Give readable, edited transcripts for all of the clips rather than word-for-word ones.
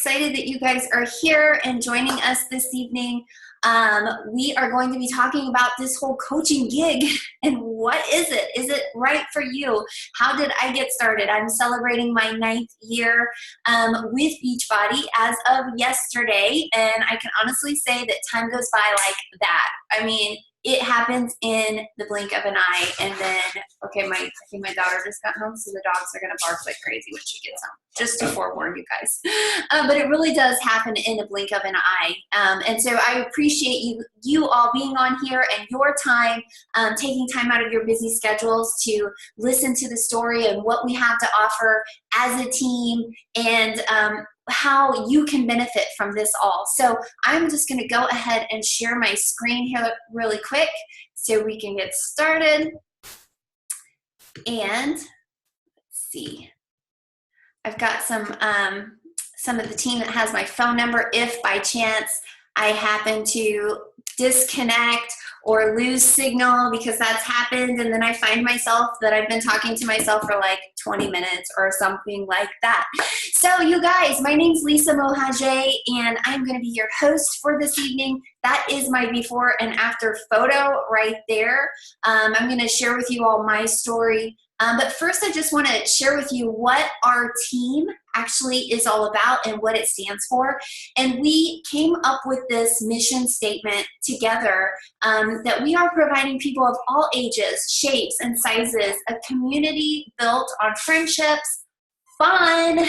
excited that you guys are here and joining us this evening. We are going to be talking about this whole coaching gig and what is it? Is it right for you? How did I get started? I'm celebrating my 9th year with Beachbody as of yesterday, and I can honestly say that time goes by like that. I mean, it happens in the blink of an eye, and then, okay, I think my daughter just got home, so the dogs are going to bark like crazy when she gets home, just to forewarn you guys. But it really does happen in the blink of an eye. And so I appreciate you all being on here and your time, taking time out of your busy schedules to listen to the story and what we have to offer as a team, and how you can benefit from this all. So I'm just going to go ahead and share my screen here really quick so we can get started. And let's see, I've got some of the team that has my phone number if by chance I happen to disconnect or lose signal, because that's happened, and then I find myself that I've been talking to myself for like 20 minutes or something like that. So you guys, my name's Lisa Mohajay, and I'm going to be your host for this evening. That is my before and after photo right there. I'm going to share with you all my story. But first, I just want to share with you what our team actually is all about and what it stands for. And we came up with this mission statement together, that we are providing people of all ages, shapes, and sizes a community built on friendships, fun,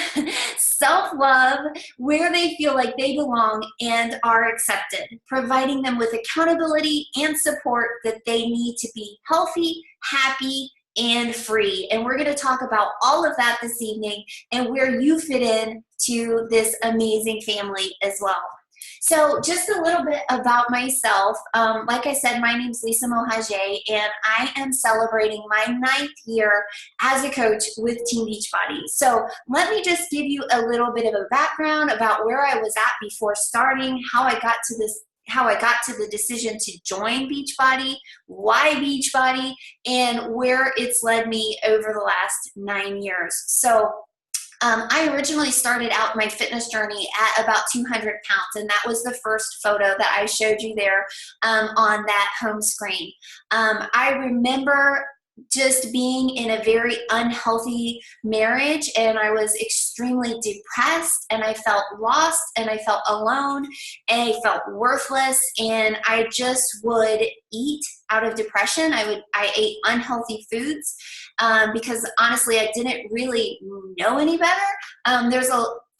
self-love, where they feel like they belong and are accepted, providing them with accountability and support that they need to be healthy, happy, and free. And we're going to talk about all of that this evening and where you fit in to this amazing family as well. So just a little bit about myself. Like I said, my name's Lisa Mohajay, and I am celebrating my 9th year as a coach with Team Beachbody. So let me just give you a little bit of a background about where I was at before starting, how I got to the decision to join Beachbody, why Beachbody, and where it's led me over the last 9 years. So I originally started out my fitness journey at about 200 pounds, and that was the first photo that I showed you there on that home screen. I remember just being in a very unhealthy marriage, and I was extremely depressed, and I felt lost, and I felt alone, and I felt worthless, and I just would eat out of depression. I ate unhealthy foods because honestly I didn't really know any better.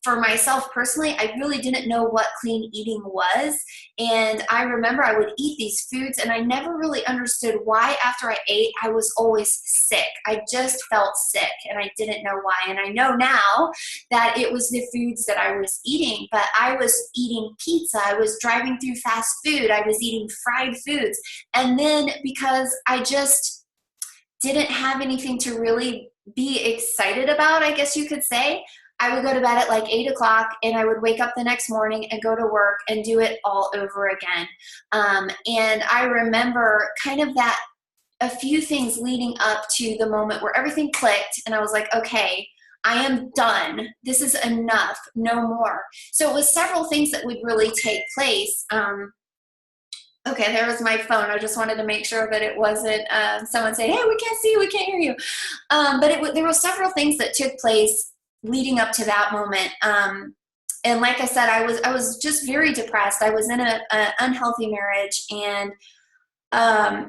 For myself personally, I really didn't know what clean eating was, and I remember I would eat these foods and I never really understood why after I ate I was always sick. I just felt sick and I didn't know why, and I know now that it was the foods that I was eating. But I was eating pizza, I was driving through fast food, I was eating fried foods, and then because I just didn't have anything to really be excited about, I guess you could say, I would go to bed at like 8 o'clock, and I would wake up the next morning and go to work and do it all over again. And I remember kind of that, a few things leading up to the moment where everything clicked, and I was like, okay, I am done. This is enough, no more. So it was several things that would really take place. Okay, there was my phone. I just wanted to make sure that it wasn't someone saying, hey, we can't see you, we can't hear you. But there were several things that took place leading up to that moment. And like I said, I was just very depressed. I was in an unhealthy marriage, and I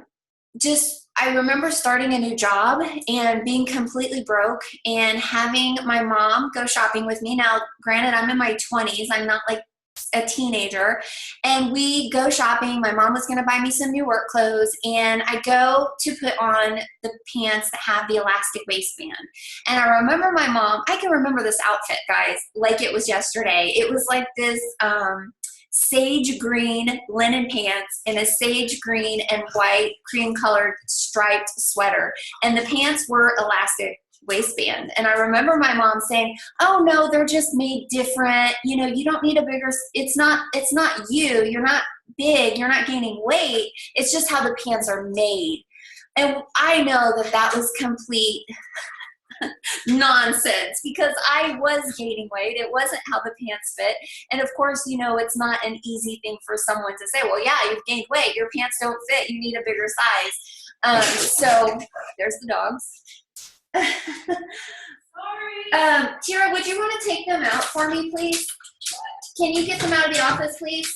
remember starting a new job and being completely broke and having my mom go shopping with me. Now, granted, I'm in my 20s. I'm not like a teenager, and we go shopping. My mom was going to buy me some new work clothes, and I go to put on the pants that have the elastic waistband. And I remember my mom, I can remember this outfit, guys, like it was yesterday. It was like this sage green linen pants and a sage green and white cream colored striped sweater, and the pants were elastic waistband. And I remember my mom saying, oh no, they're just made different, you don't need a bigger, it's not you, you're not big, you're not gaining weight, it's just how the pants are made. And I know that was complete nonsense, because I was gaining weight. It wasn't how the pants fit. And of course, you know, it's not an easy thing for someone to say, well, yeah, you've gained weight. Your pants don't fit. You need a bigger size. So there's the dogs. Sorry. Tira, would you want to take them out for me, please? Can you get them out of the office, please?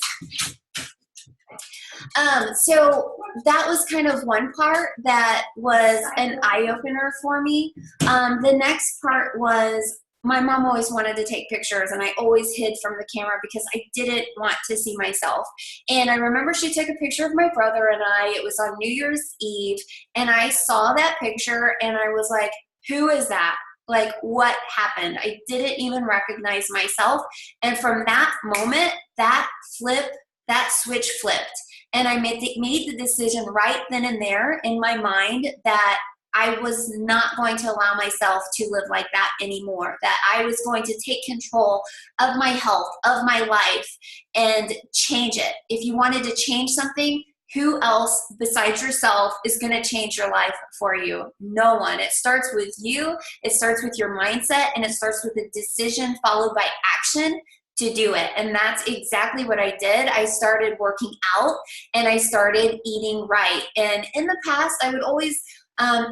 So that was kind of one part that was an eye-opener for me. The next part was my mom always wanted to take pictures, and I always hid from the camera because I didn't want to see myself. And I remember she took a picture of my brother and I. It was on New Year's Eve, and I saw that picture and I was like, who is that? Like, what happened? I didn't even recognize myself. And from that moment, that switch flipped. And I made the decision right then and there in my mind that I was not going to allow myself to live like that anymore, that I was going to take control of my health, of my life, and change it. If you wanted to change something, who else besides yourself is going to change your life for you? No one. It starts with you. It starts with your mindset, and it starts with a decision followed by action to do it. And that's exactly what I did. I started working out and I started eating right. And in the past, I would always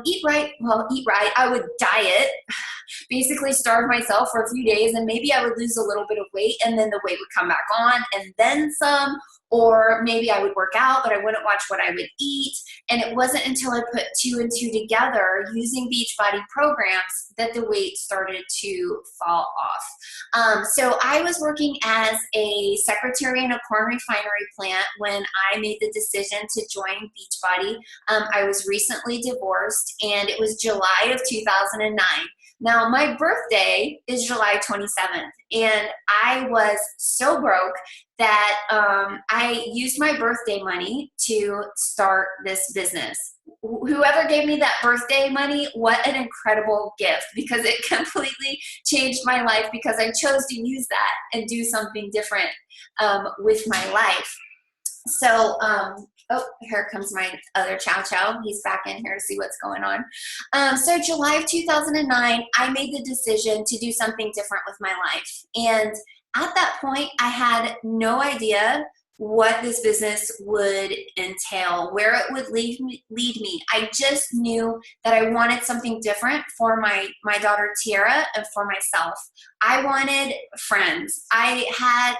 eat right. I would diet, basically starve myself for a few days, and maybe I would lose a little bit of weight, and then the weight would come back on and then some. Or maybe I would work out, but I wouldn't watch what I would eat. And it wasn't until I put 2 and 2 together using Beachbody programs that the weight started to fall off. So I was working as a secretary in a corn refinery plant when I made the decision to join Beachbody. I was recently divorced, and it was July of 2009. Now, my birthday is July 27th, and I was so broke that I used my birthday money to start this business. Whoever gave me that birthday money, what an incredible gift, because it completely changed my life, because I chose to use that and do something different with my life. So, oh, here comes my other chow chow. He's back in here to see what's going on. So July of 2009, I made the decision to do something different with my life. And at that point, I had no idea what this business would entail, where it would lead me. I just knew that I wanted something different for my daughter Tiara and for myself. I wanted friends. I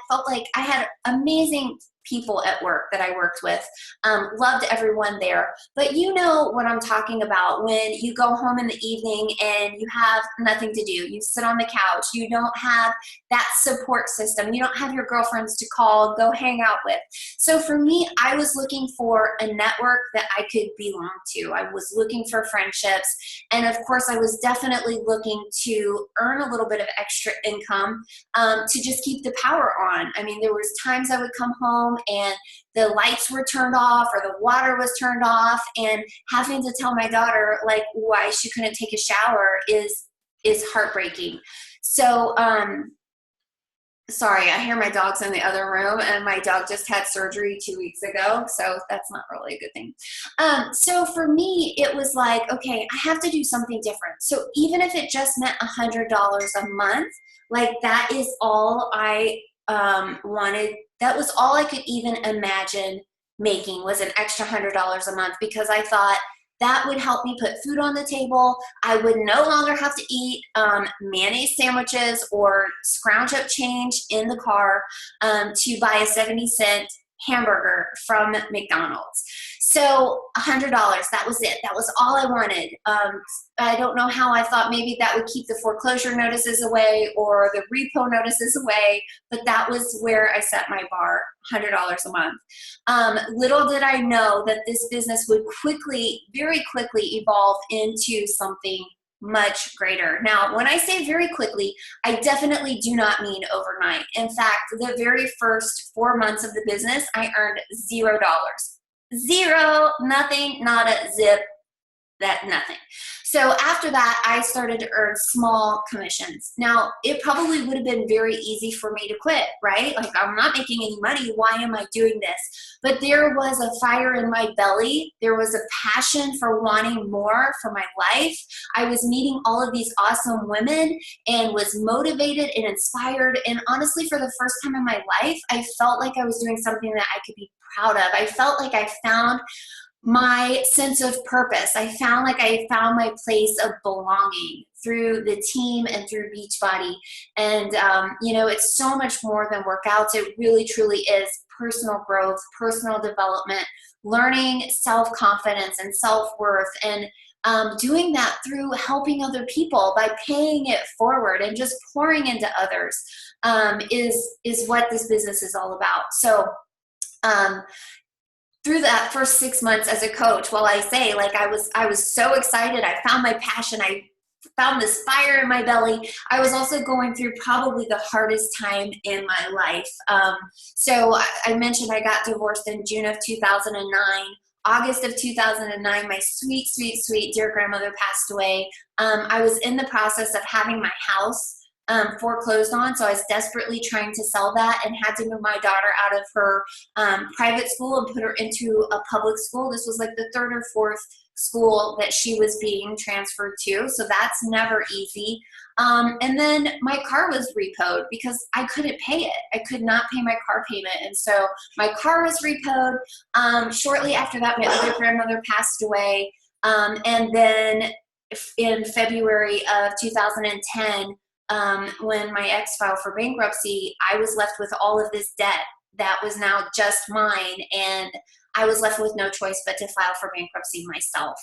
felt like I had amazing people at work that I worked with, loved everyone there. But you know what I'm talking about when you go home in the evening and you have nothing to do. You sit on the couch. You don't have that support system. You don't have your girlfriends to call, go hang out with. So for me, I was looking for a network that I could belong to. I was looking for friendships. And of course, I was definitely looking to earn a little bit of extra income to just keep the power on. I mean, there was times I would come home and the lights were turned off or the water was turned off, and having to tell my daughter like why she couldn't take a shower is heartbreaking. So sorry, I hear my dog's in the other room, and my dog just had surgery 2 weeks ago, so that's not really a good thing. So for me, it was like, okay, I have to do something different. So even if it just meant $100 a month, like that is all I wanted. That was all I could even imagine making, was an extra $100 a month, because I thought that would help me put food on the table. I would no longer have to eat mayonnaise sandwiches or scrounge up change in the car to buy a 70-cent hamburger from McDonald's. So $100, that was it. That was all I wanted. I don't know how I thought maybe that would keep the foreclosure notices away or the repo notices away, but that was where I set my bar, $100 a month. Little did I know that this business would very quickly evolve into something much greater. Now, when I say very quickly, I definitely do not mean overnight. In fact, the very first 4 months of the business, I earned $0. Zero, nothing, not a zip, that nothing. So after that, I started to earn small commissions. Now, it probably would have been very easy for me to quit, right? Like, I'm not making any money. Why am I doing this? But there was a fire in my belly. There was a passion for wanting more for my life. I was meeting all of these awesome women and was motivated and inspired. And honestly, for the first time in my life, I felt like I was doing something that I could be proud of. I felt like I found my sense of purpose. I found like I found my place of belonging through the team and through Beachbody. And, you know, it's so much more than workouts. It really, truly is personal growth, personal development, learning self-confidence and self-worth, and doing that through helping other people by paying it forward and just pouring into others is what this business is all about. So, through that first 6 months as a coach, while I say, like, I was so excited, I found my passion, I found this fire in my belly, I was also going through probably the hardest time in my life. So I mentioned I got divorced in June of 2009. August of 2009, my sweet, sweet, sweet dear grandmother passed away. I was in the process of having my house foreclosed on, so I was desperately trying to sell that and had to move my daughter out of her private school and put her into a public school. This was like the third or fourth school that she was being transferred to, so that's never easy. And then my car was repoed because I couldn't pay it. I could not pay my car payment, and so my car was repoed. Shortly after that, my other grandmother passed away, and then in February of 2010, when my ex filed for bankruptcy, I was left with all of this debt that was now just mine, and I was left with no choice but to file for bankruptcy myself.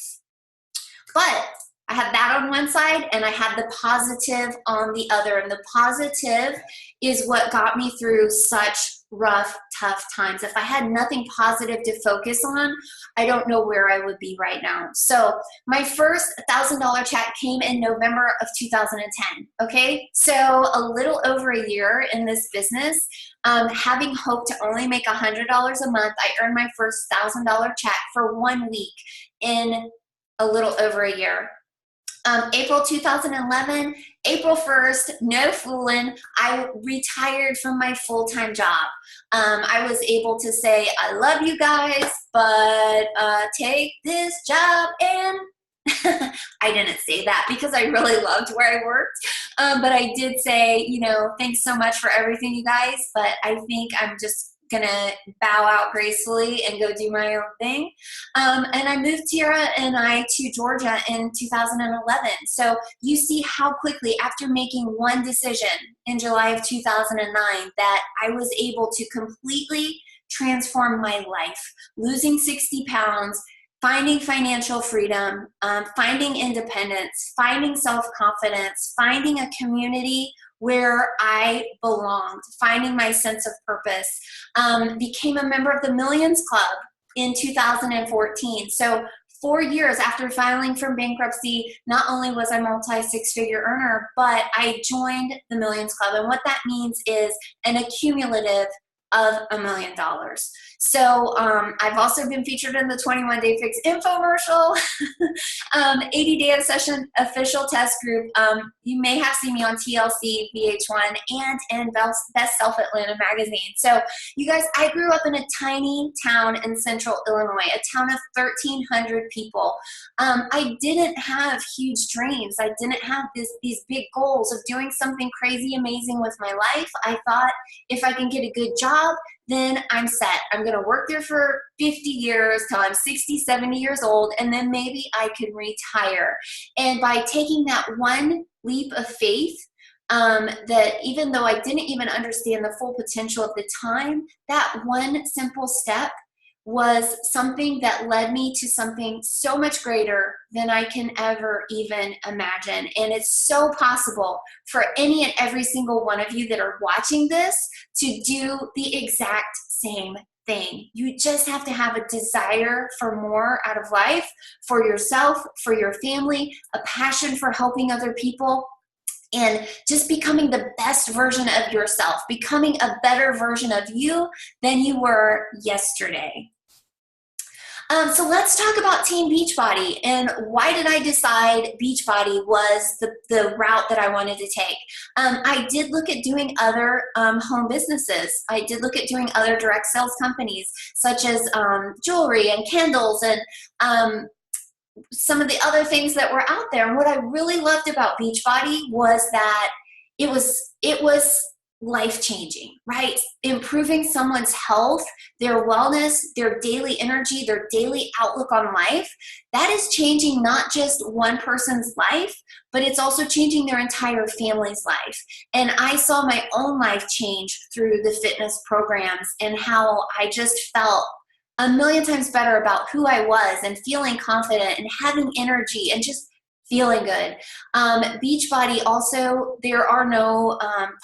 But I had that on one side and I had the positive on the other, and the positive is what got me through such rough, tough times. If I had nothing positive to focus on, I don't know where I would be right now. So my first $1,000 check came in November of 2010. Okay, so a little over a year in this business, having hoped to only make $100 a month, I earned my first $1,000 check for 1 week in a little over a year. April 2011, April 1st, no fooling, I retired from my full-time job. I was able to say, I love you guys, but take this job and I didn't say that because I really loved where I worked. But I did say, you know, thanks so much for everything, you guys, but I think I'm just gonna bow out gracefully and go do my own thing. And I moved Tiara and I to Georgia in 2011. So you see how quickly, after making one decision in July of 2009, that I was able to completely transform my life, losing 60 pounds, finding financial freedom, finding independence, finding self-confidence, finding a community where I belonged, finding my sense of purpose, became a member of the Millions Club in 2014. So 4 years after filing for bankruptcy, not only was I multi-six-figure earner, but I joined the Millions Club. And what that means is an accumulative of $1 million. So I've also been featured in the 21 Day Fix infomercial, 80-day obsession official test group. You may have seen me on TLC, VH1, and in Best Self Atlanta magazine. So you guys, I grew up in a tiny town in central Illinois, a town of 1,300 people. I didn't have huge dreams. I didn't have these big goals of doing something crazy amazing with my life. I thought if I can get a good job, then I'm set. I'm going to work there for 50 years till I'm 60, 70 years old, and then maybe I can retire. And by taking that one leap of faith, that even though I didn't even understand the full potential of the time, that one simple step was something that led me to something so much greater than I can ever even imagine. And it's so possible for any and every single one of you that are watching this to do the exact same thing. You just have to have a desire for more out of life, for yourself, for your family, a passion for helping other people, and just becoming the best version of yourself, becoming a better version of you than you were yesterday. So let's talk about Team Beachbody, and why did I decide Beachbody was the route that I wanted to take. I did look at doing other home businesses. I did look at doing other direct sales companies, such as jewelry and candles and some of the other things that were out there. And what I really loved about Beachbody was that it was life-changing, right? Improving someone's health, their wellness, their daily energy, their daily outlook on life. That is changing not just one person's life, but it's also changing their entire family's life. And I saw my own life change through the fitness programs and how I just felt a million times better about who I was and feeling confident and having energy and just feeling good. Beachbody also, there are no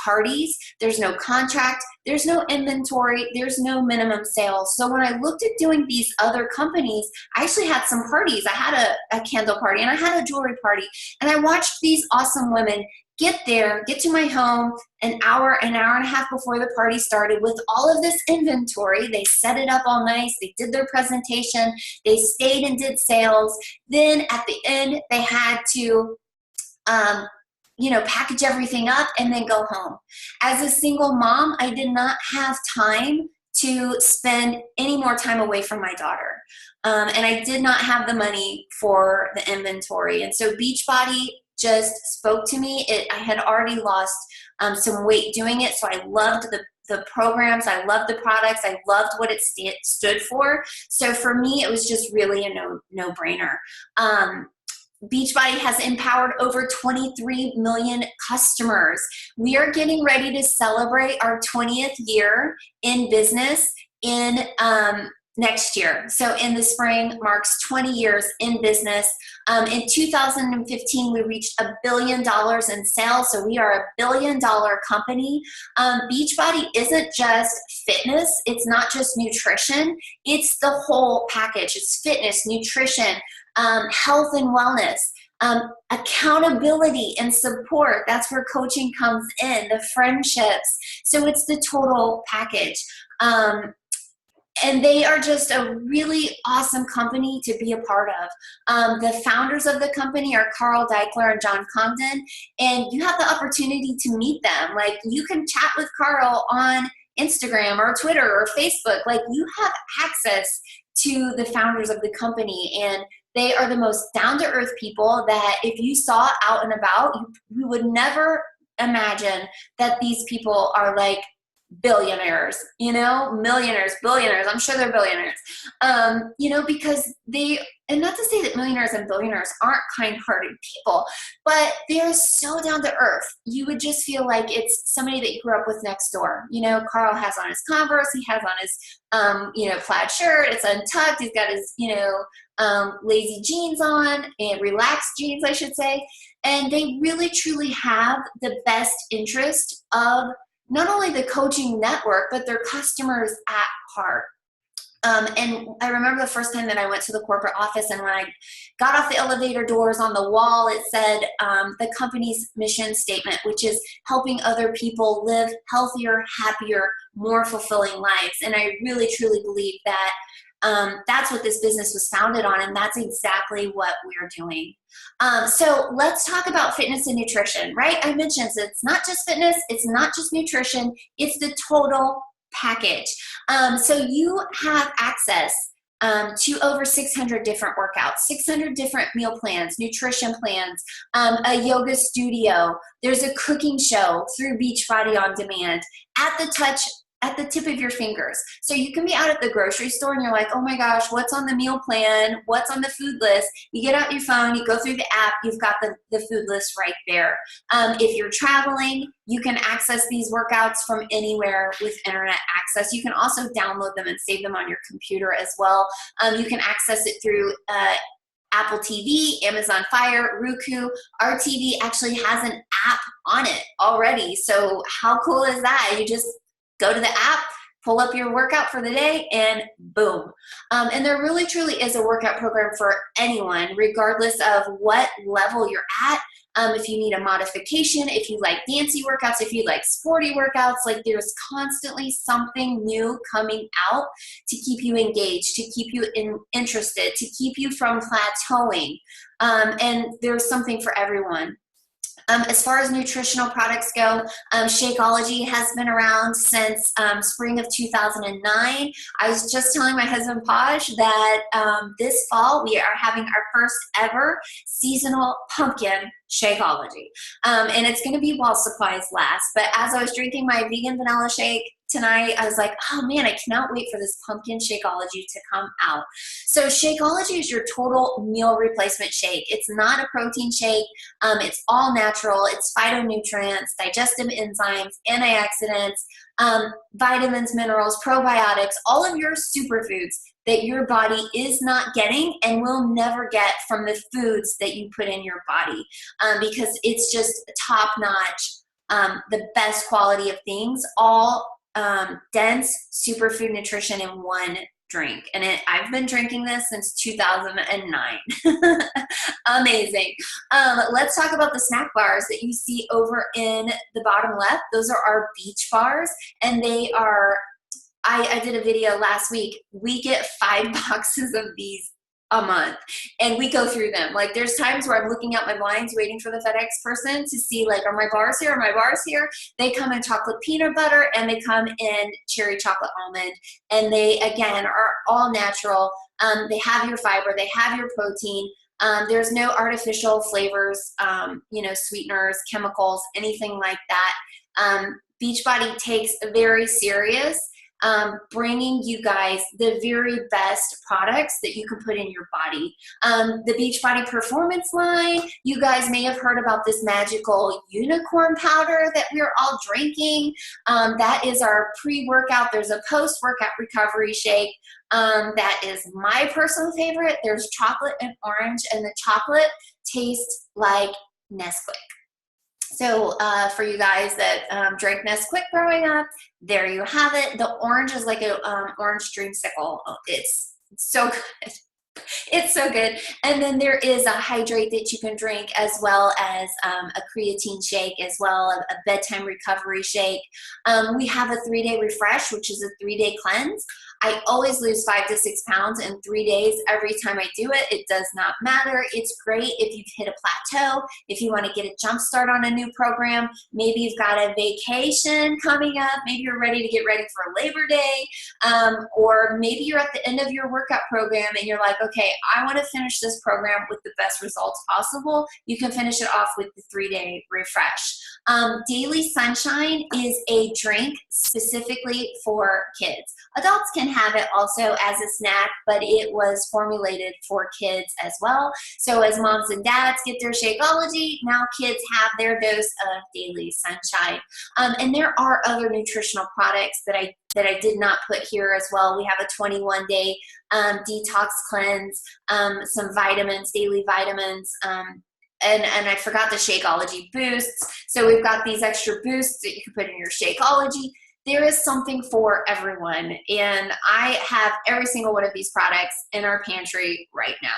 parties, there's no contract, there's no inventory, there's no minimum sales. So when I looked at doing these other companies, I actually had some parties. I had a candle party and I had a jewelry party, and I watched these awesome women get there, get to my home an hour and a half before the party started with all of this inventory. They set it up all nice. They did their presentation. They stayed and did sales. Then at the end, they had to, package everything up and then go home. As a single mom, I did not have time to spend any more time away from my daughter. And I did not have the money for the inventory. And so Beachbody just spoke to me. I had already lost some weight doing it, so I loved the programs, I loved the products, I loved what it stood for. So for me, it was just really a no-brainer. Beachbody has empowered over 23 million customers. We are getting ready to celebrate our 20th year in business in next year. So in the spring marks 20 years in business. In 2015, we reached $1 billion in sales. So we are a $1 billion company. Beachbody isn't just fitness. It's not just nutrition. It's the whole package. It's fitness, nutrition, health and wellness, accountability and support. That's where coaching comes in, the friendships. So it's the total package. And they are just a really awesome company to be a part of. The founders of the company are Carl Deichler and John Congdon, and you have the opportunity to meet them. Like, you can chat with Carl on Instagram or Twitter or Facebook. Like, you have access to the founders of the company, and they are the most down-to-earth people that if you saw out and about, you would never imagine that these people are like billionaires, millionaires, billionaires. I'm sure they're billionaires, because and not to say that millionaires and billionaires aren't kind-hearted people, but they're so down to earth. You would just feel like it's somebody that you grew up with next door. Carl has on his Converse, he has on his, plaid shirt, it's untucked, he's got his, lazy jeans on, and relaxed jeans, I should say. And they really, truly have the best interest of not only the coaching network, but their customers at heart. And I remember the first time that I went to the corporate office, and when I got off the elevator doors, on the wall, it said the company's mission statement, which is helping other people live healthier, happier, more fulfilling lives. And I really, truly believe that that's what this business was founded on, and that's exactly what we're doing. So let's talk about fitness and nutrition, right? I mentioned it's not just fitness, it's not just nutrition, it's the total package. So you have access to over 600 different workouts, 600 different meal plans, nutrition plans, a yoga studio. There's a cooking show through Beachbody On Demand at the tip of your fingers. So you can be out at the grocery store and you're like, oh my gosh, what's on the meal plan? What's on the food list? You get out your phone, you go through the app, you've got the food list right there. If you're traveling, you can access these workouts from anywhere with internet access. You can also download them and save them on your computer as well. You can access it through Apple TV, Amazon Fire, Roku. Our TV actually has an app on it already. So how cool is that? You just go to the app, pull up your workout for the day, and boom. And there really, truly is a workout program for anyone, regardless of what level you're at. if you need a modification, if you like dancey workouts, if you like sporty workouts, like there's constantly something new coming out to keep you engaged, to keep you interested, to keep you from plateauing. And there's something for everyone. As far as nutritional products go, Shakeology has been around since spring of 2009. I was just telling my husband Paj that this fall we are having our first ever seasonal pumpkin Shakeology. And it's going to be while supplies last. But as I was drinking my vegan vanilla shake tonight, I was like, oh man, I cannot wait for this pumpkin Shakeology to come out. So Shakeology is your total meal replacement shake. It's not a protein shake. It's all natural. It's phytonutrients, digestive enzymes, antioxidants, vitamins, minerals, probiotics, all of your superfoods that your body is not getting and will never get from the foods that you put in your body, because it's just top notch, the best quality of things, all dense superfood nutrition in one drink. And I've been drinking this since 2009. Amazing. Let's talk about the snack bars that you see over in the bottom left. Those are our beach bars, and they are, I did a video last week. We get 5 boxes of these a month, and we go through them. Like there's times where I'm looking out my blinds waiting for the FedEx person to see, like, are my bars here? Are my bars here? They come in chocolate peanut butter, and they come in cherry chocolate almond, and they again are all natural. They have your fiber, they have your protein. There's no artificial flavors, sweeteners, chemicals, anything like that. Beachbody takes very serious bringing you guys the very best products that you can put in your body. The Beachbody Performance line, you guys may have heard about this magical unicorn powder that we're all drinking. That is our pre-workout. There's a post-workout recovery shake. That is my personal favorite. There's chocolate and orange, and the chocolate tastes like Nesquik. So for you guys that drank Nesquik growing up, there you have it. The orange is like an orange dreamsicle. Oh, it's so good. It's so good. And then there is a hydrate that you can drink, as well as a creatine shake, as well as a bedtime recovery shake. We have a 3-day refresh, which is a 3-day cleanse. I always lose 5 to 6 pounds in 3 days every time I do it. It does not matter. It's great if you've hit a plateau, if you want to get a jump start on a new program. Maybe you've got a vacation coming up. Maybe you're ready to get ready for Labor Day. Or maybe you're at the end of your workout program and you're like, okay, I want to finish this program with the best results possible. You can finish it off with the 3-day refresh. Daily Sunshine is a drink specifically for kids. Adults can have it also as a snack, but it was formulated for kids as well. So as moms and dads get their Shakeology, now kids have their dose of Daily Sunshine. And there are other nutritional products that I did not put here as well. We have a 21-day detox cleanse, some vitamins, daily vitamins, and I forgot the Shakeology boosts. So we've got these extra boosts that you can put in your Shakeology. There is something for everyone, and I have every single one of these products in our pantry right now.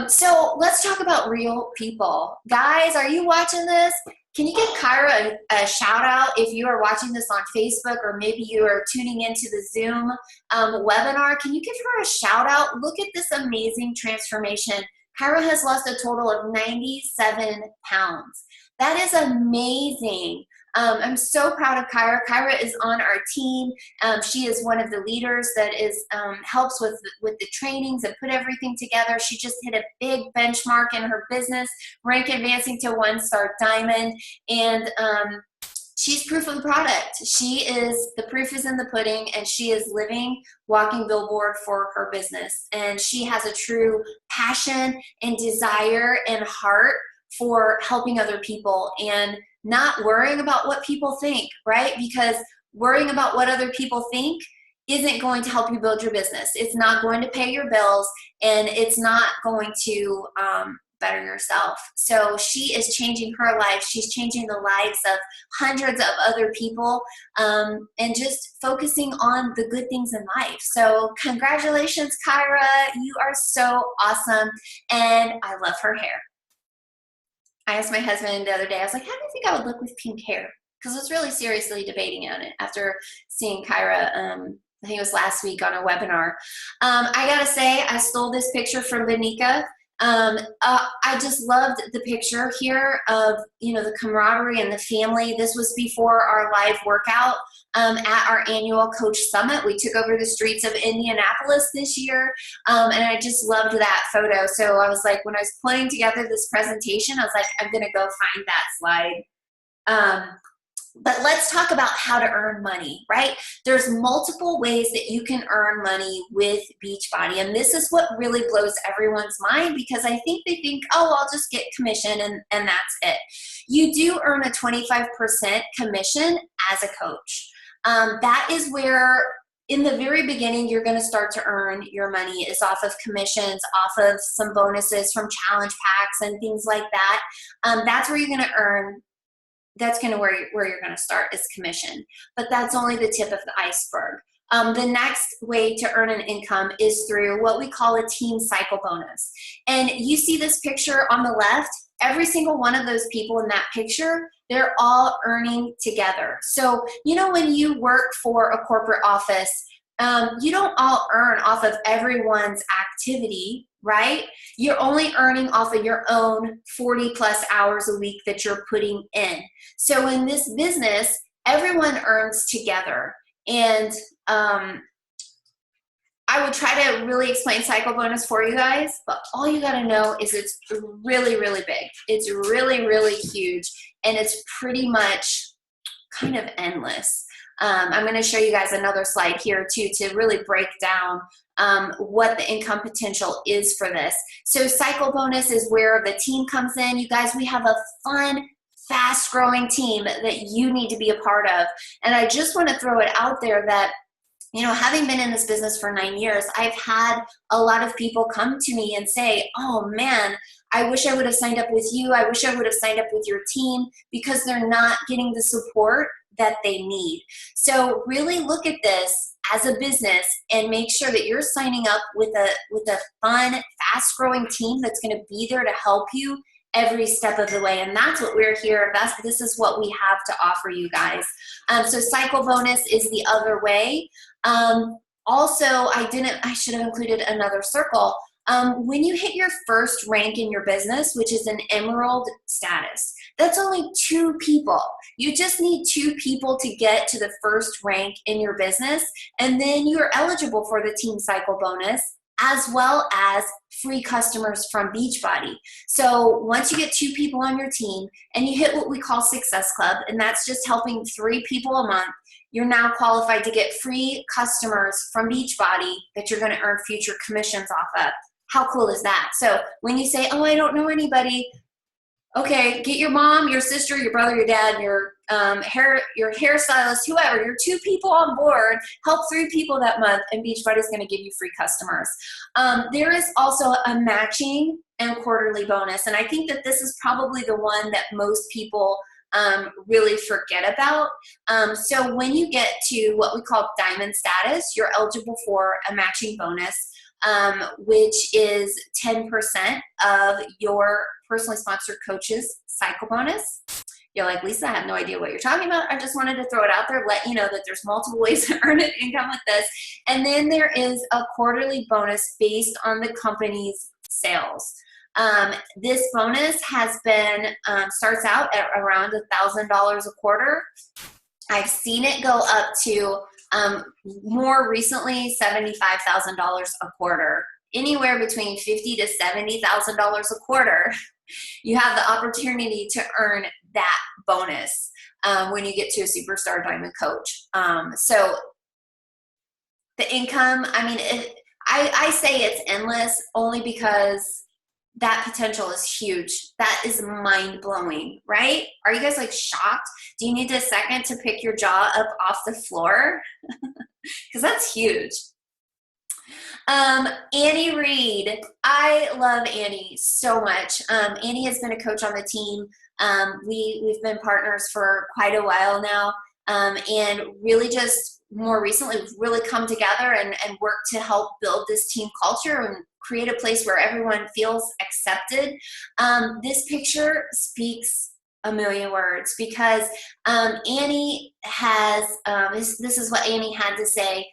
So let's talk about real people. Guys, are you watching this? Can you give Kyra a shout out if you are watching this on Facebook, or maybe you are tuning into the Zoom webinar? Can you give her a shout out? Look at this amazing transformation. Kyra has lost a total of 97 pounds. That is amazing. I'm so proud of Kyra. Kyra is on our team. She is one of the leaders that is helps with the trainings and put everything together. She just hit a big benchmark in her business, rank advancing to 1-star diamond, and she's proof of the product. The proof is in the pudding, and she is living, walking billboard for her business. And she has a true passion and desire and heart for helping other people and not worrying about what people think, right? Because worrying about what other people think isn't going to help you build your business. It's not going to pay your bills, and it's not going to better yourself. So she is changing her life. She's changing the lives of hundreds of other people, and just focusing on the good things in life. So congratulations, Kyra. You are so awesome, and I love her hair. I asked my husband the other day, I was like, how do you think I would look with pink hair? Because I was really seriously debating on it after seeing Kyra, I think it was last week on a webinar. I gotta say, I stole this picture from Benika. I just loved the picture here of, you know, the camaraderie and the family. This was before our live workout at our annual Coach Summit. We took over the streets of Indianapolis this year, and I just loved that photo. So I was like, when I was putting together this presentation, I was like, I'm gonna go find that slide. But let's talk about how to earn money, right? There's multiple ways that you can earn money with Beachbody. And this is what really blows everyone's mind, because I think they think, oh, I'll just get commission and that's it. You do earn a 25% commission as a coach. That is where in the very beginning, you're going to start to earn your money is off of commissions, off of some bonuses from challenge packs and things like that. That's where you're going to earn. That's kind of where you're going to start is commission, but that's only the tip of the iceberg. The next way to earn an income is through what we call a team cycle bonus. And you see this picture on the left, every single one of those people in that picture, they're all earning together. So, you know, when you work for a corporate office, you don't all earn off of everyone's activity, right? You're only earning off of your own 40 plus hours a week that you're putting in. So in this business, everyone earns together. And I would try to really explain cycle bonus for you guys, but all you got to know is it's really, really big. It's really, really huge. And it's pretty much kind of endless. I'm going to show you guys another slide here too to really break down what the income potential is for this. So cycle bonus is where the team comes in. You guys, we have a fun, fast growing team that you need to be a part of. And I just want to throw it out there that, you know, having been in this business for 9 years, I've had a lot of people come to me and say, oh man, I wish I would have signed up with you. I wish I would have signed up with your team, because they're not getting the support that they need. So really look at this as a business and make sure that you're signing up with a fun, fast growing team that's going to be there to help you every step of the way. And that's what we're here. This is what we have to offer you guys. So cycle bonus is the other way. Also, I should have included another circle. When you hit your first rank in your business, which is an emerald status, that's only 2 people. You just need 2 people to get to the first rank in your business, and then you're eligible for the team cycle bonus, as well as free customers from Beachbody. So once you get 2 people on your team and you hit what we call Success Club, and that's just helping 3 people a month, you're now qualified to get free customers from Beachbody that you're going to earn future commissions off of. How cool is that? So when you say, oh, I don't know anybody, okay, get your mom, your sister, your brother, your dad, your hairstylist, whoever, your 2 people on board, help 3 people that month, and Beachbody is going to give you free customers. There is also a matching and quarterly bonus, and I think that this is probably the one that most people really forget about. So when you get to what we call diamond status, you're eligible for a matching bonus, which is 10% of your personally sponsored coach's cycle bonus. You're like, Lisa, I have no idea what you're talking about. I just wanted to throw it out there, let you know that there's multiple ways to earn an income with this. And then there is a quarterly bonus based on the company's sales. This bonus has been, starts out at around $1,000 a quarter. I've seen it go up to more recently $75,000 a quarter, anywhere between $50,000 to $70,000 a quarter. You have the opportunity to earn that bonus when you get to a superstar diamond coach. So the income, I mean, I say it's endless only because that potential is huge. That is mind-blowing, right? Are you guys like shocked? Do you need a second to pick your jaw up off the floor? Because that's huge. Annie Reed. I love Annie so much. Annie has been a coach on the team. We've been partners for quite a while now, and really just more recently we've really come together and worked to help build this team culture and create a place where everyone feels accepted. This picture speaks a million words, because Annie has, this is what Annie had to say.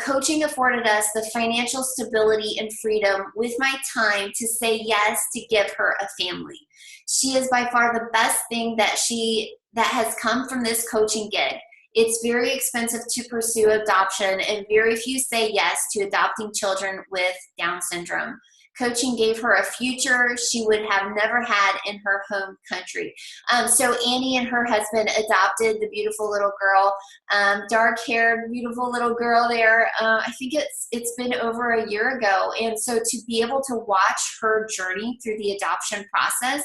Coaching afforded us the financial stability and freedom with my time to say yes to give her a family. She is by far the best thing that has come from this coaching gig. It's very expensive to pursue adoption, and very few say yes to adopting children with Down syndrome. Coaching gave her a future she would have never had in her home country. So Annie and her husband adopted the beautiful little girl, dark-haired, beautiful little girl there. I think it's been over a year ago. And so to be able to watch her journey through the adoption process,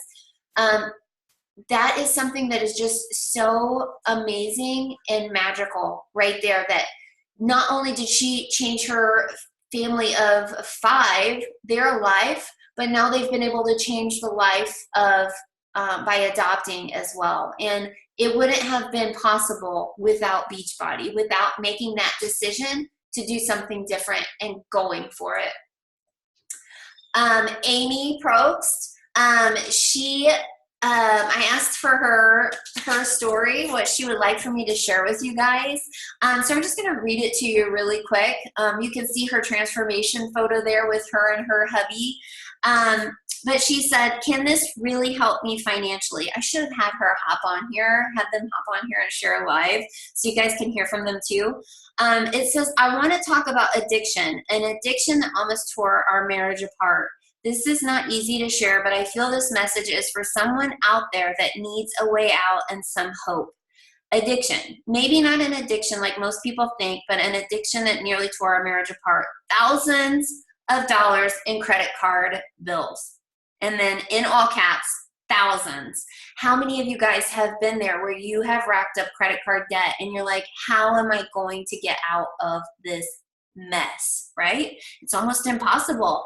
that is something that is just so amazing and magical right there, that not only did she change her family of 5, their life, but now they've been able to change the life of by adopting as well. And it wouldn't have been possible without Beachbody, without making that decision to do something different and going for it. Amy Probst, I asked for her story, what she would like for me to share with you guys. So I'm just going to read it to you really quick. You can see her transformation photo there with her and her hubby. But she said, "Can this really help me financially?" I should have had her hop on here, had them hop on here and share live so you guys can hear from them too. It says, "I want to talk about addiction, an addiction that almost tore our marriage apart. This is not easy to share, but I feel this message is for someone out there that needs a way out and some hope. Addiction, maybe not an addiction like most people think, but an addiction that nearly tore our marriage apart. Thousands of dollars in credit card bills." And then in all caps, thousands. How many of you guys have been there where you have racked up credit card debt and you're like, how am I going to get out of this mess, right? It's almost impossible.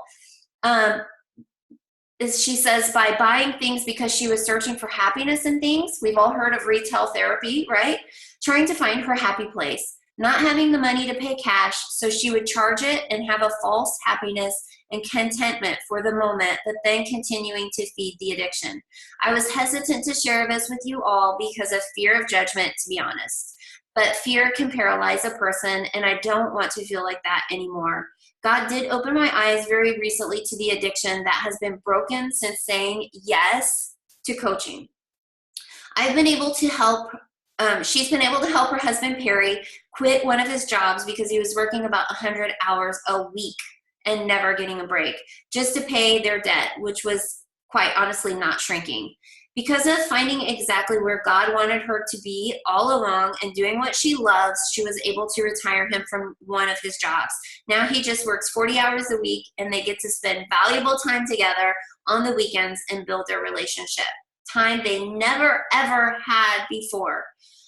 She says, by buying things because she was searching for happiness in things. We've all heard of retail therapy, right? Trying to find her happy place. Not having the money to pay cash, so she would charge it and have a false happiness and contentment for the moment, but then continuing to feed the addiction. I was hesitant to share this with you all because of fear of judgment, to be honest. But fear can paralyze a person, and I don't want to feel like that anymore. God did open my eyes very recently to the addiction that has been broken since saying yes to coaching. I've been able to help, she's been able to help her husband, Perry, quit one of his jobs because he was working about 100 hours a week and never getting a break, just to pay their debt, which was quite honestly not shrinking. Because of finding exactly where God wanted her to be all along and doing what she loves, she was able to retire him from one of his jobs. Now he just works 40 hours a week, and they get to spend valuable time together on the weekends and build their relationship. Time they never, ever had before.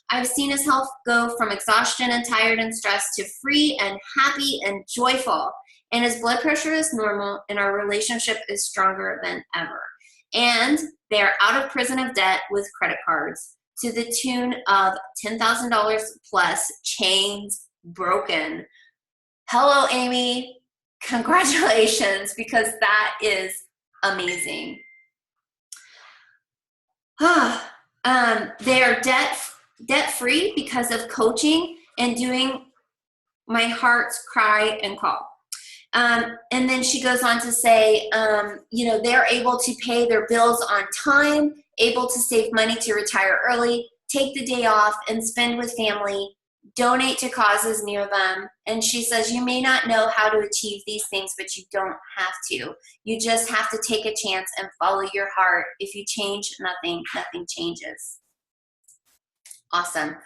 I've seen his health go from exhaustion and tired and stressed to free and happy and joyful. And his blood pressure is normal, and our relationship is stronger than ever. And they are out of prison of debt with credit cards to the tune of $10,000 plus, chains broken. Hello, Amy. Congratulations, because that is amazing. They are debt-free because of coaching and doing my heart's cry and call. And then she goes on to say, they're able to pay their bills on time, able to save money to retire early, take the day off and spend with family, donate to causes near them. And she says, you may not know how to achieve these things, but you don't have to. You just have to take a chance and follow your heart. If you change nothing changes. Awesome.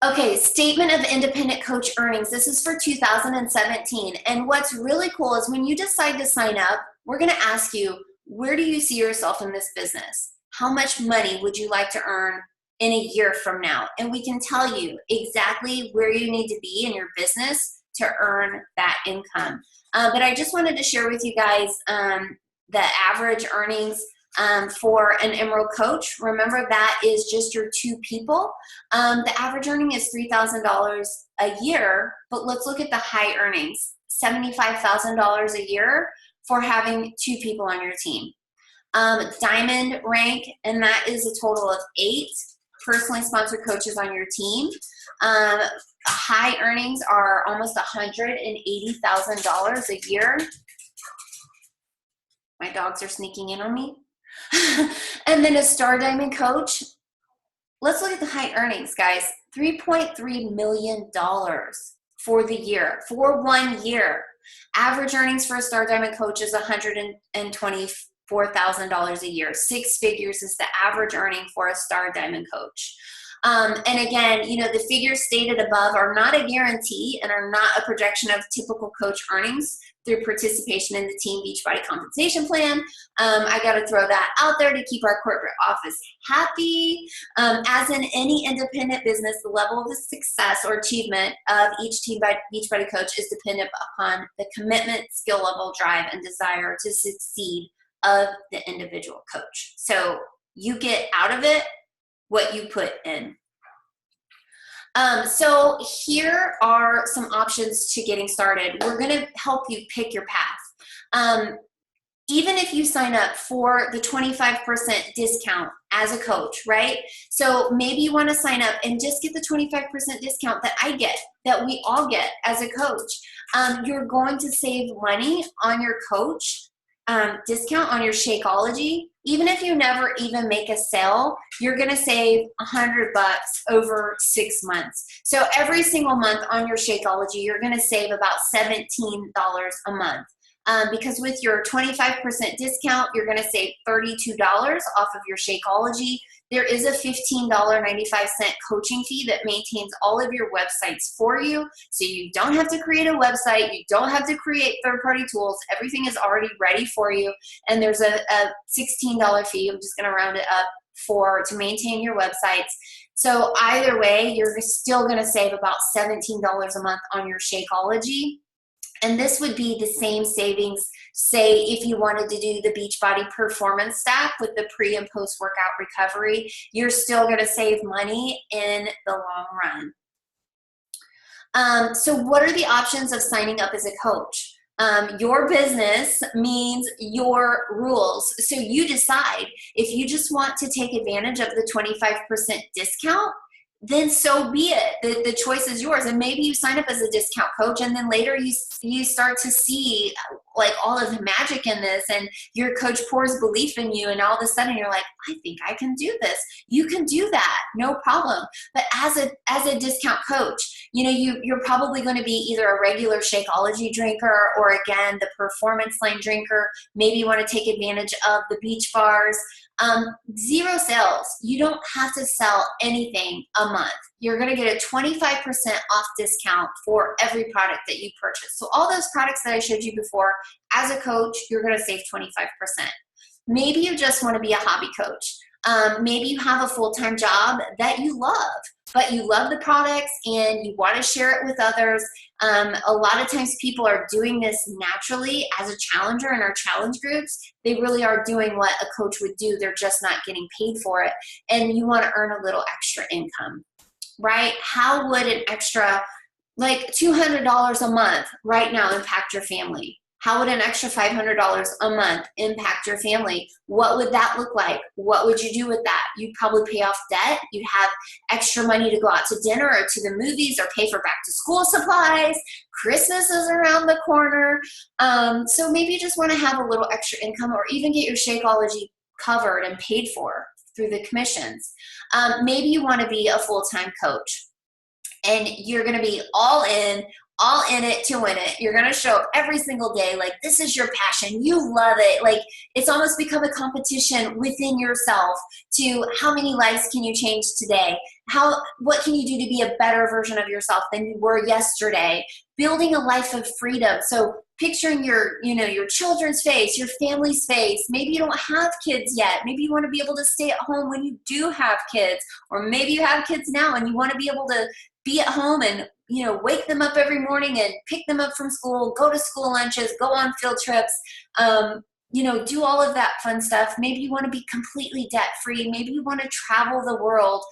Okay, statement of independent coach earnings. This is for 2017. And what's really cool is when you decide to sign up, we're going to ask you, where do you see yourself in this business? How much money would you like to earn in a year from now? And we can tell you exactly where you need to be in your business to earn that income. But I just wanted to share with you guys the average earnings for an Emerald coach. Remember, that is just your 2 people. The average earning is $3,000 a year, but let's look at the high earnings. $75,000 a year for having 2 people on your team. Diamond rank, and that is a total of 8 personally sponsored coaches on your team. High earnings are almost $180,000 a year. My dogs are sneaking in on me. And then a star diamond coach. Let's look at the high earnings, guys. $3.3 million for the year, for 1 year. Average earnings for a star diamond coach is $124,000 a year. 6 figures is the average earning for a star diamond coach. And again, you know, the figures stated above are not a guarantee and are not a projection of typical coach earnings through participation in the Team Beachbody compensation plan. I got to throw that out there to keep our corporate office happy. As in any independent business, the level of success or achievement of each Team Beachbody coach is dependent upon the commitment, skill level, drive, and desire to succeed of the individual coach. So you get out of it what you put in. So here are some options to getting started. We're going to help you pick your path. Even if you sign up for the 25% discount as a coach, right? So maybe you want to sign up and just get the 25% discount that I get, that we all get as a coach. You're going to save money on your coach discount on your Shakeology. Even if you never even make a sale, you're going to save $100 over 6 months. So every single month on your Shakeology, you're going to save about $17 a month. Because with your 25% discount, you're going to save $32 off of your Shakeology. There is a $15.95 coaching fee that maintains all of your websites for you. So you don't have to create a website. You don't have to create third-party tools. Everything is already ready for you. And there's a $16 fee. I'm just going to round it up to maintain your websites. So either way, you're still going to save about $17 a month on your Shakeology. And this would be the same savings, say, if you wanted to do the Beachbody Performance Stack with the pre and post workout recovery, you're still going to save money in the long run. So what are the options of signing up as a coach? Your business means your rules. So you decide if you just want to take advantage of the 25% discount, then so be it. The choice is yours. And maybe you sign up as a discount coach and then later you start to see like all of the magic in this and your coach pours belief in you and all of a sudden you're like, I think I can do this. You can do that, no problem. But as a discount coach, you know, you're probably going to be either a regular Shakeology drinker or again, the performance line drinker. Maybe you want to take advantage of the beach bars. 0 sales. You don't have to sell anything a month. You're going to get a 25% off discount for every product that you purchase. So all those products that I showed you before, as a coach, you're going to save 25%. Maybe you just want to be a hobby coach. Maybe you have a full-time job that you love, but you love the products and you want to share it with others. A lot of times people are doing this naturally as a challenger in our challenge groups. They really are doing what a coach would do. They're just not getting paid for it. And you want to earn a little extra income, right? How would an extra, like $200 a month right now impact your family? How would an extra $500 a month impact your family? What would that look like? What would you do with that? You'd probably pay off debt. You'd have extra money to go out to dinner or to the movies or pay for back to school supplies. Christmas is around the corner. So maybe you just want to have a little extra income or even get your Shakeology covered and paid for through the commissions. Maybe you want to be a full-time coach and you're going to be all in it to win it. You're going to show up every single day. Like, this is your passion. You love it. Like, it's almost become a competition within yourself to how many lives can you change today? What can you do to be a better version of yourself than you were yesterday? Building a life of freedom. So picturing your children's face, your family's face. Maybe you don't have kids yet. Maybe you want to be able to stay at home when you do have kids, or maybe you have kids now and you want to be able to be at home and wake them up every morning and pick them up from school, go to school lunches, go on field trips. do all of that fun stuff. Maybe you want to be completely debt-free. Maybe you want to travel the world,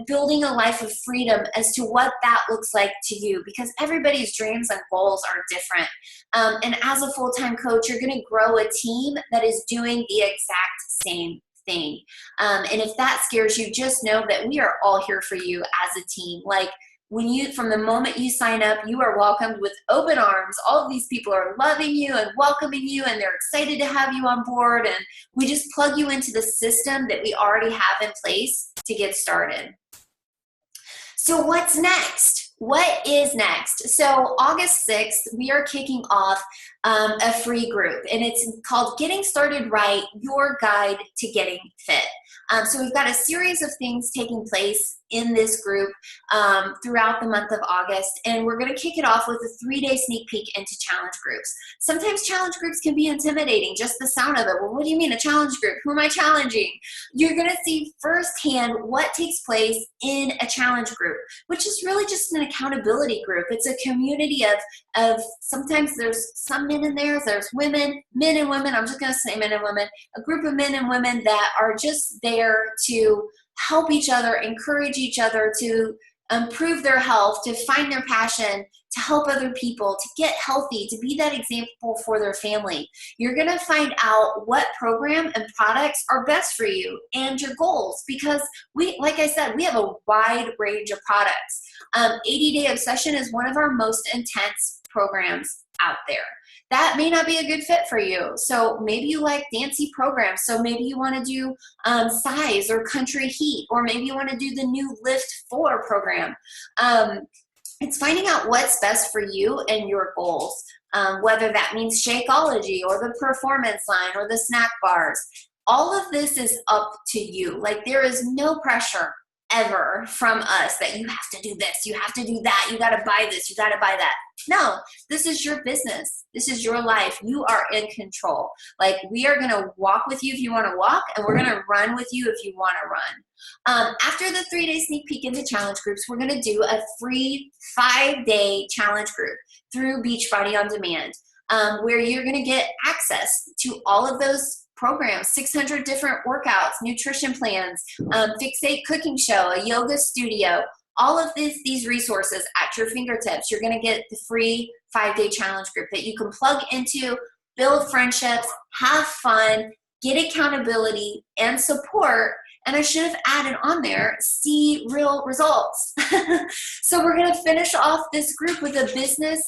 building a life of freedom as to what that looks like to you, because everybody's dreams and goals are different. And as a full-time coach, you're going to grow a team that is doing the exact same thing. And if that scares you, just know that we are all here for you as a team. Like, from the moment you sign up, you are welcomed with open arms. All of these people are loving you and welcoming you, and they're excited to have you on board. And we just plug you into the system that we already have in place to get started. So what's next? What is next? So August 6th, we are kicking off a free group, and it's called Getting Started Right, Your Guide to Getting Fit. So we've got a series of things taking place in this group throughout the month of August, and we're going to kick it off with a 3-day sneak peek into challenge groups. Sometimes challenge groups can be intimidating, just the sound of it. Well, what do you mean a challenge group? Who am I challenging? You're going to see firsthand what takes place in a challenge group, which is really just an accountability group. It's a community of sometimes there's some men in there, there's women, men and women. I'm just going to say men and women, a group of men and women that are just there to help each other, encourage each other to improve their health, to find their passion, to help other people, to get healthy, to be that example for their family. You're going to find out what program and products are best for you and your goals, because like I said, we have a wide range of products. 80-Day Obsession is one of our most intense programs out there. That may not be a good fit for you. So maybe you like fancy programs. So maybe you want to do Size or Country Heat, or maybe you want to do the new Lift 4 program. It's finding out what's best for you and your goals, whether that means Shakeology or the Performance line or the snack bars. All of this is up to you. Like, there is no pressure ever from us that you have to do this, you have to do that, you got to buy this, you got to buy that. No, this is your business. This is your life. You are in control. Like, we are going to walk with you if you want to walk, and we're going to run with you if you want to run. After the 3-day sneak peek into challenge groups, we're going to do a free 5-day challenge group through Beachbody On Demand, where you're going to get access to all of those programs, 600 different workouts, nutrition plans, Fixate cooking show, a yoga studio, all of these resources at your fingertips. You're going to get the free 5-day challenge group that you can plug into, build friendships, have fun, get accountability and support. And I should have added on there, see real results. So we're going to finish off this group with a business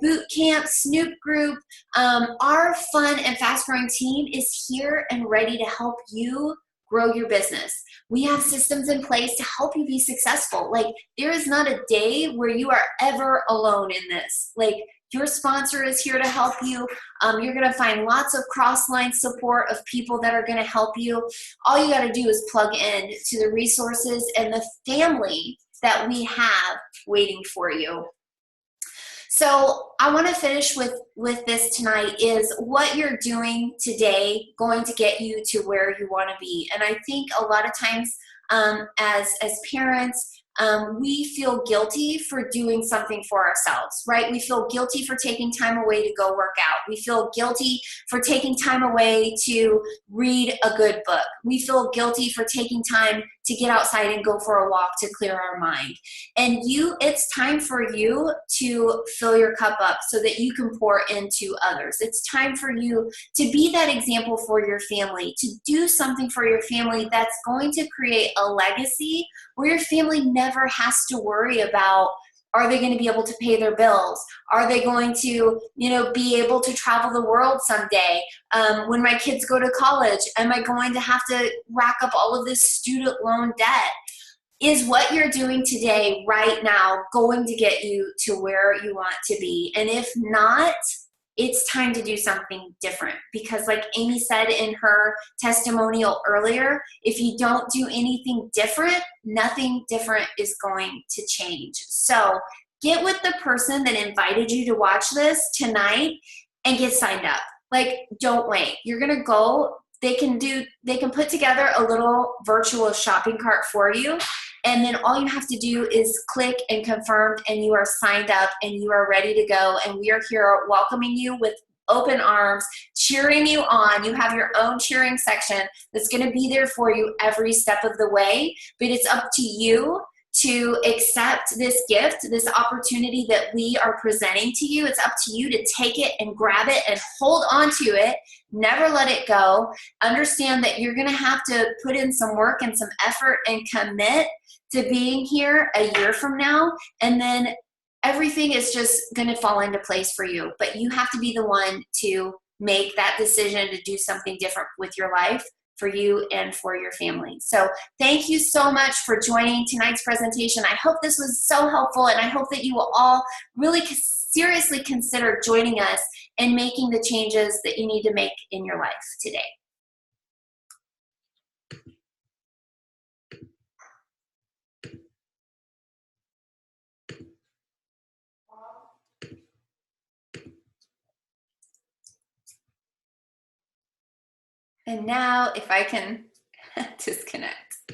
boot camp, Snoop group. Our fun and fast growing team is here and ready to help you grow your business. We have systems in place to help you be successful. Like, there is not a day where you are ever alone in this. Like, your sponsor is here to help you. You're going to find lots of cross-line support of people that are going to help you. All you got to do is plug in to the resources and the family that we have waiting for you. So I want to finish with this tonight. Is what you're doing today going to get you to where you want to be? And I think a lot of times as parents, we feel guilty for doing something for ourselves, right? We feel guilty for taking time away to go work out. We feel guilty for taking time away to read a good book. We feel guilty for taking time to get outside and go for a walk to clear our mind. And it's time for you to fill your cup up so that you can pour into others. It's time for you to be that example for your family, to do something for your family that's going to create a legacy where your family never has to worry about, are they going to be able to pay their bills? Are they going to, be able to travel the world someday? When my kids go to college, am I going to have to rack up all of this student loan debt? Is what you're doing today, right now, going to get you to where you want to be? And if not, it's time to do something different, because like Amy said in her testimonial earlier, if you don't do anything different, nothing different is going to change. So get with the person that invited you to watch this tonight and get signed up. Like, don't wait. You're going to go. They can put together a little virtual shopping cart for you. And then all you have to do is click and confirm, and you are signed up and you are ready to go. And we are here welcoming you with open arms, cheering you on. You have your own cheering section that's going to be there for you every step of the way, but it's up to you to accept this gift, this opportunity that we are presenting to you. It's up to you to take it and grab it and hold on to it. Never let it go. Understand that you're going to have to put in some work and some effort and commit to being here a year from now. And then everything is just going to fall into place for you. But you have to be the one to make that decision to do something different with your life, for you and for your family. So thank you so much for joining tonight's presentation. I hope this was so helpful, and I hope that you will all really seriously consider joining us and making the changes that you need to make in your life today. And now if I can disconnect.